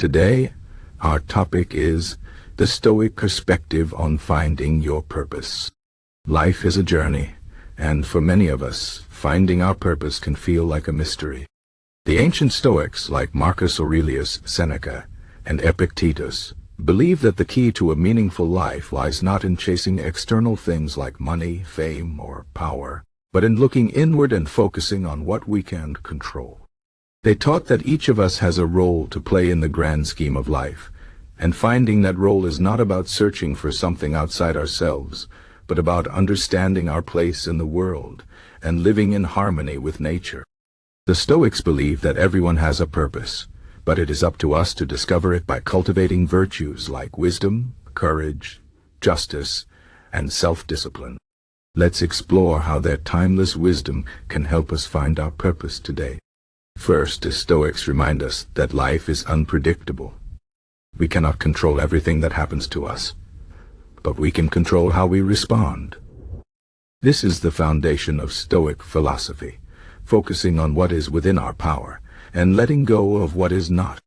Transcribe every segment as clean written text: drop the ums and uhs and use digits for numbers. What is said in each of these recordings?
Today, our topic is the Stoic perspective on finding your purpose. Life is a journey, and for many of us, finding our purpose can feel like a mystery. The ancient Stoics, like Marcus Aurelius, Seneca, and Epictetus, believed that the key to a meaningful life lies not in chasing external things like money, fame, or power, but in looking inward and focusing on what we can control. They taught that each of us has a role to play in the grand scheme of life, and finding that role is not about searching for something outside ourselves, but about understanding our place in the world and living in harmony with nature. The Stoics believe that everyone has a purpose, but it is up to us to discover it by cultivating virtues like wisdom, courage, justice, and self-discipline. Let's explore how their timeless wisdom can help us find our purpose today. First, the Stoics remind us that life is unpredictable. We cannot control everything that happens to us, but we can control how we respond. This is the foundation of Stoic philosophy, focusing on what is within our power and letting go of what is not.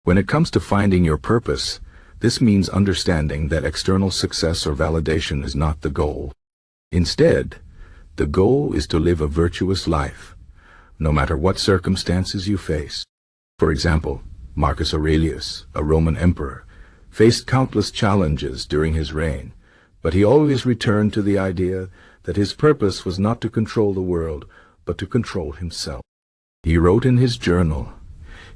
When it comes to finding your purpose, this means understanding that external success or validation is not the goal. Instead, the goal is to live a virtuous life, no matter what circumstances you face. For example, Marcus Aurelius, a Roman emperor, faced countless challenges during his reign, but he always returned to the idea that his purpose was not to control the world, but to control himself. He wrote in his journal,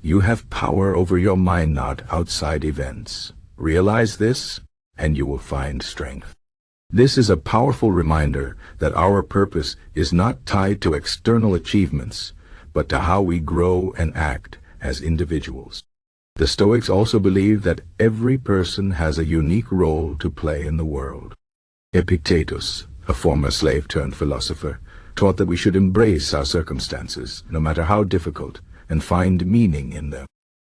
"You have power over your mind, not outside events. Realize this, and you will find strength." This is a powerful reminder that our purpose is not tied to external achievements, but to how we grow and act as individuals. The Stoics also believe that every person has a unique role to play in the world. Epictetus, a former slave-turned-philosopher, taught that we should embrace our circumstances, no matter how difficult, and find meaning in them.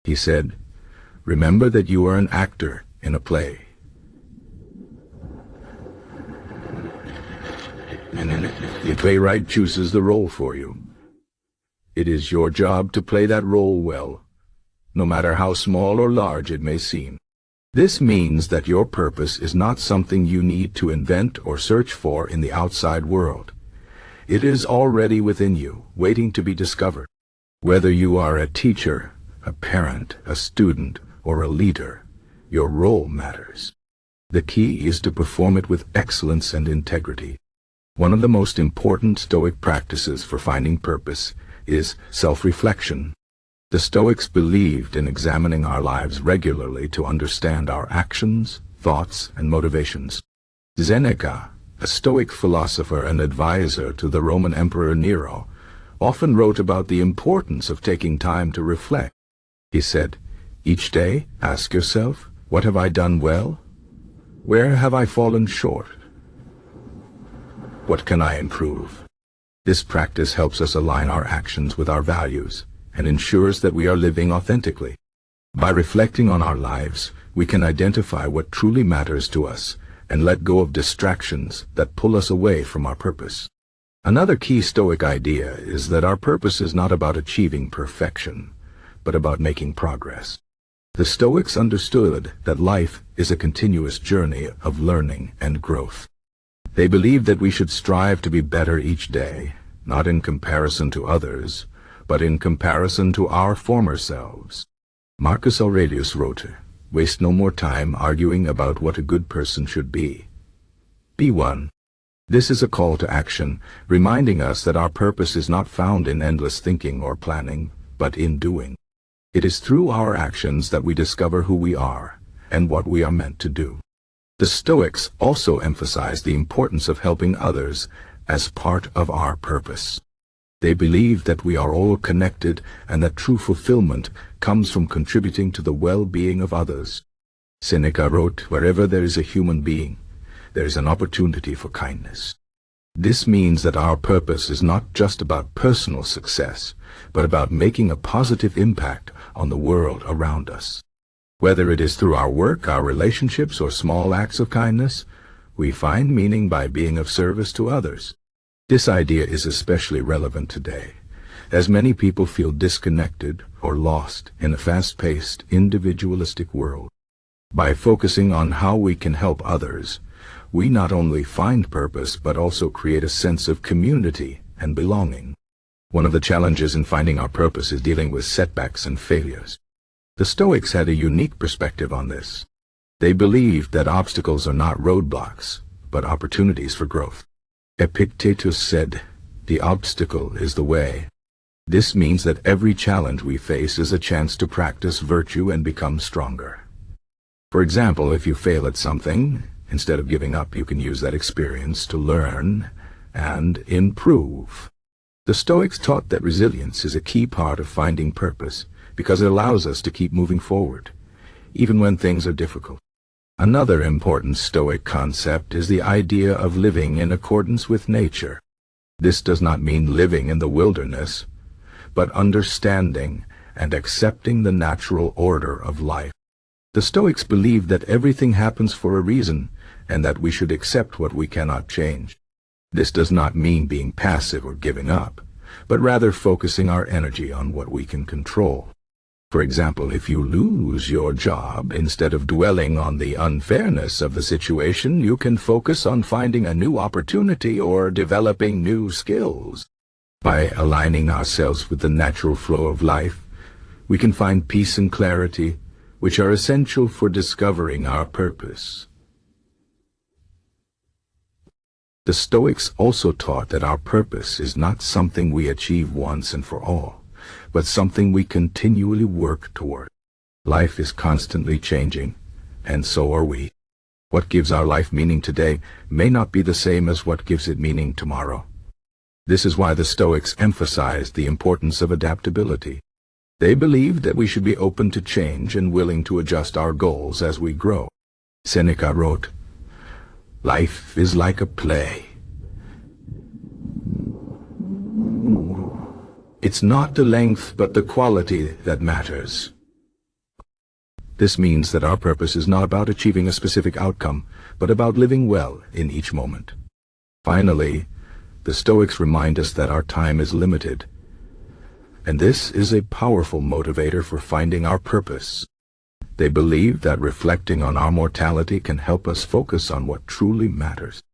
He said, "Remember that you are an actor in a play, and the playwright chooses the role for you. It is your job to play that role well, no matter how small or large it may seem." This means that your purpose is not something you need to invent or search for in the outside world. It is already within you, waiting to be discovered. Whether you are a teacher, a parent, a student, or a leader, your role matters. The key is to perform it with excellence and integrity. One of the most important Stoic practices for finding purpose is self-reflection. The Stoics believed in examining our lives regularly to understand our actions, thoughts, and motivations. Seneca, a Stoic philosopher and advisor to the Roman Emperor Nero, often wrote about the importance of taking time to reflect. He said, "Each day, ask yourself, what have I done well? Where have I fallen short? What can I improve?" This practice helps us align our actions with our values and ensures that we are living authentically. By reflecting on our lives, we can identify what truly matters to us and let go of distractions that pull us away from our purpose. Another key Stoic idea is that our purpose is not about achieving perfection, but about making progress. The Stoics understood that life is a continuous journey of learning and growth. They believed that we should strive to be better each day, not in comparison to others, but in comparison to our former selves. Marcus Aurelius wrote, "Waste no more time arguing about what a good person should be. Be one." This is a call to action, reminding us that our purpose is not found in endless thinking or planning, but in doing. It is through our actions that we discover who we are and what we are meant to do. The Stoics also emphasize the importance of helping others as part of our purpose. They believe that we are all connected and that true fulfillment comes from contributing to the well-being of others. Seneca wrote, "Wherever there is a human being, there is an opportunity for kindness." This means that our purpose is not just about personal success, but about making a positive impact on the world around us. Whether it is through our work, our relationships, or small acts of kindness, we find meaning by being of service to others. This idea is especially relevant today, as many people feel disconnected or lost in a fast-paced, individualistic world. By focusing on how we can help others, we not only find purpose but also create a sense of community and belonging. One of the challenges in finding our purpose is dealing with setbacks and failures. The Stoics had a unique perspective on this. They believed that obstacles are not roadblocks, but opportunities for growth. Epictetus said, "The obstacle is the way." This means that every challenge we face is a chance to practice virtue and become stronger. For example, if you fail at something, instead of giving up, you can use that experience to learn and improve. The Stoics taught that resilience is a key part of finding purpose because it allows us to keep moving forward, even when things are difficult. Another important Stoic concept is the idea of living in accordance with nature. This does not mean living in the wilderness, but understanding and accepting the natural order of life. The Stoics believe that everything happens for a reason and that we should accept what we cannot change. This does not mean being passive or giving up, but rather focusing our energy on what we can control. For example, if you lose your job, instead of dwelling on the unfairness of the situation, you can focus on finding a new opportunity or developing new skills. By aligning ourselves with the natural flow of life, we can find peace and clarity, which are essential for discovering our purpose. The Stoics also taught that our purpose is not something we achieve once and for all, but something we continually work toward. Life is constantly changing, and so are we. What gives our life meaning today may not be the same as what gives it meaning tomorrow. This is why the Stoics emphasized the importance of adaptability. They believed that we should be open to change and willing to adjust our goals as we grow. Seneca wrote, "Life is like a play. It's not the length but the quality that matters." This means that our purpose is not about achieving a specific outcome, but about living well in each moment. Finally, the Stoics remind us that our time is limited, and this is a powerful motivator for finding our purpose. They believe that reflecting on our mortality can help us focus on what truly matters.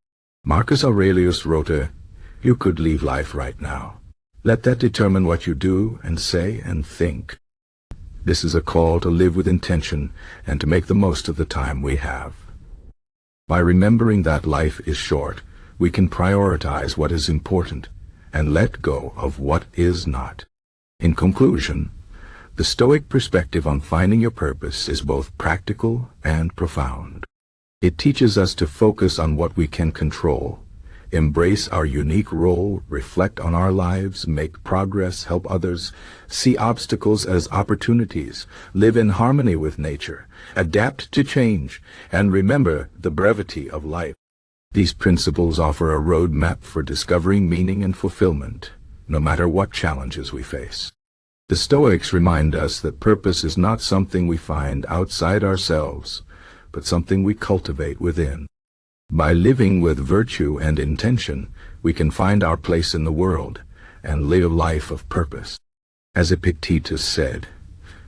Marcus Aurelius wrote, "You could leave life right now. Let that determine what you do and say and think." This is a call to live with intention and to make the most of the time we have. By remembering that life is short, we can prioritize what is important and let go of what is not. In conclusion, the Stoic perspective on finding your purpose is both practical and profound. It teaches us to focus on what we can control, embrace our unique role, reflect on our lives, make progress, help others, see obstacles as opportunities, live in harmony with nature, adapt to change, and remember the brevity of life. These principles offer a roadmap for discovering meaning and fulfillment, no matter what challenges we face. The Stoics remind us that purpose is not something we find outside ourselves, but something we cultivate within. By living with virtue and intention, we can find our place in the world and live a life of purpose. As Epictetus said,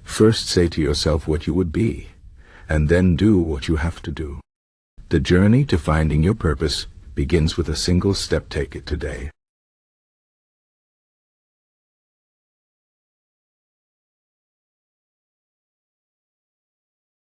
"First say to yourself what you would be, and then do what you have to do." The journey to finding your purpose begins with a single step. Take it today.